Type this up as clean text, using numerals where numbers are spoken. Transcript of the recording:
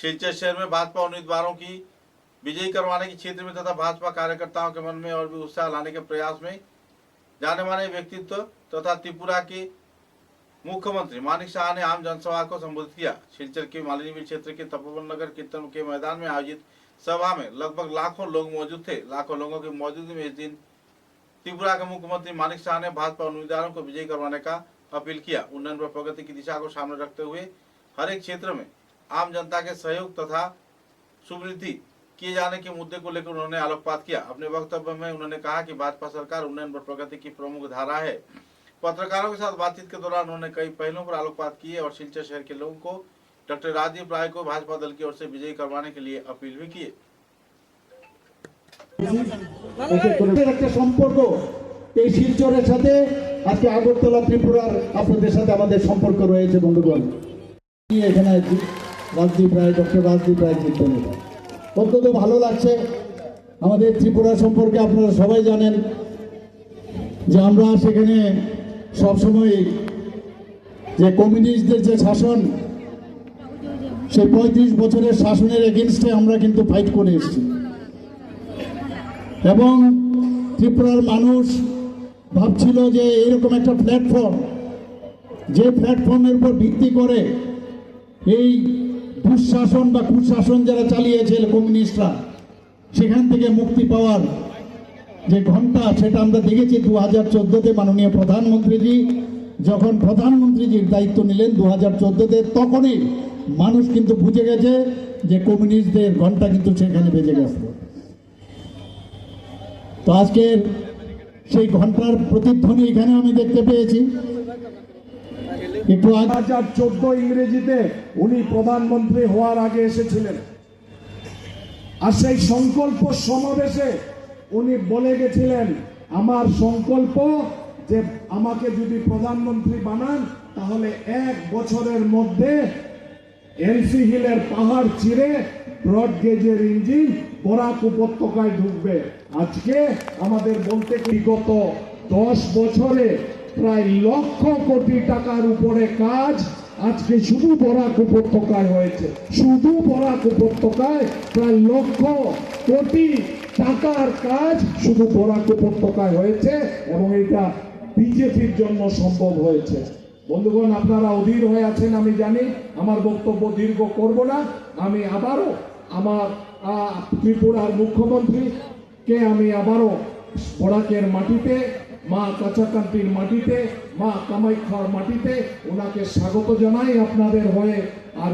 सिलचर शहर में भाजपा उम्मीदवारों की विजयी करवाने के क्षेत्र में तथा भाजपा कार्यकर्ताओं के मन में और भी उत्साह लाने के प्रयास में जाने माने व्यक्तित्व तथा त्रिपुरा के मुख्यमंत्री मानिक शाह ने आम जनसभा को संबोधित किया। सिलचर के मालिनी क्षेत्र के तपोवन नगर कीर्तन के मैदान में आयोजित सभा में लगभग लाखों लोग मौजूद थे। लाखों लोगों की मौजूदगी में इस दिन त्रिपुरा के मुख्यमंत्री मानिक शाह ने भाजपा उम्मीदवारों को विजयी करवाने का अपील किया। उन्नयन व प्रगति की दिशा को सामने रखते हुए हर एक क्षेत्र में आम जनता के सहयोग तथा सुवृद्धि किए जाने के मुद्दे को लेकर उन्होंने आलोकपात किया। अपने वक्तव्य में उन्होंने कहा कि भाजपा सरकार उन्नयन व प्रगति की प्रमुख धारा है। पत्रकारों के साथ बातचीत के दौरान उन्होंने कई पहलुओं पर आलोकपात किए और सिलचर शहर के लोगों को डॉक्टर राजदीप राय को भाजपा दल की ओर से विजयी करवाने के लिए अपील भी किए। এই শিলচরের সাথে আজকে আগরতলা ত্রিপুরার আপনাদের সাথে আমাদের সম্পর্ক রয়েছে বন্ধুগণ। এখানে রাজদীপ রায়, ডক্টর রাজদীপ রায় জিতবেন। অত্যন্ত ভালো লাগছে। আমাদের ত্রিপুরা সম্পর্কে আপনারা সবাই জানেন যে আমরা সেখানে সবসময় যে কমিউনিস্টদের যে শাসন, সেই 35 বছরের শাসনের এগেনস্টে আমরা কিন্তু ফাইট করে এসেছি এবং ত্রিপুরার মানুষ ভাবছিল যে এরকম একটা প্ল্যাটফর্ম, যে প্ল্যাটফর্মের উপর ভিত্তি করে এই দুঃশাসন বা কুশাসন যারা চালিয়েছে কমিউনিস্টরা, সেখান থেকে মুক্তি পাওয়ার যে ঘন্টা, সেটা আমরা দেখেছি 2014-তে মাননীয় প্রধানমন্ত্রীজি যখন প্রধানমন্ত্রীজির দায়িত্ব নিলেন 2014-তে, তখনই মানুষ কিন্তু বুঝে গেছে যে কমিউনিস্টদের ঘন্টা কিন্তু সেখানে বেজে গেছে। তো আজকের সেই ঘন্টার প্রতিধ্বনি এখানে আমি দেখতে পেয়েছি। একটু 2014 ইংরেজিতে উনি প্রধানমন্ত্রী হওয়ার আগে এসেছিলেন, আর সেই সংকল্প সমাবেশে উনি বলে গেছিলেন, আমার সংকল্প যে আমাকে যদি প্রধানমন্ত্রী বানান তাহলে 1 বছরের মধ্যে এলসি হিলের পাহাড় চিরে ব্রড গেজের ইঞ্জিন বরাক উপত্যকায় ঢুকবে। আজকে আমাদের বলতে বিগত 10 বছরে প্রায় লক্ষ কোটি টাকার উপরে কাজ আজকে শুধু বরাক উপত্যকায় হয়েছে। শুধু বরাক উপত্যকায় প্রায় লক্ষ কোটি টাকার কাজ শুধু বরাক উপত্যকায় হয়েছে এবং এটা বিজেপির জন্য সম্ভব হয়েছে। বন্ধুগণ, আপনারা অধীর হয়ে আছেন আমি জানি, আমার বক্তব্য দীর্ঘ করব না। আমি আবারও আমার ত্রিপুরার মুখ্যমন্ত্রীকে আমি আবারও বরাকের মাটিতে, মা কাছাকান্তির মাটিতে, মা কামাখ্যার মাটিতে ওনাকে স্বাগত জানাই আপনাদের হয়ে। আর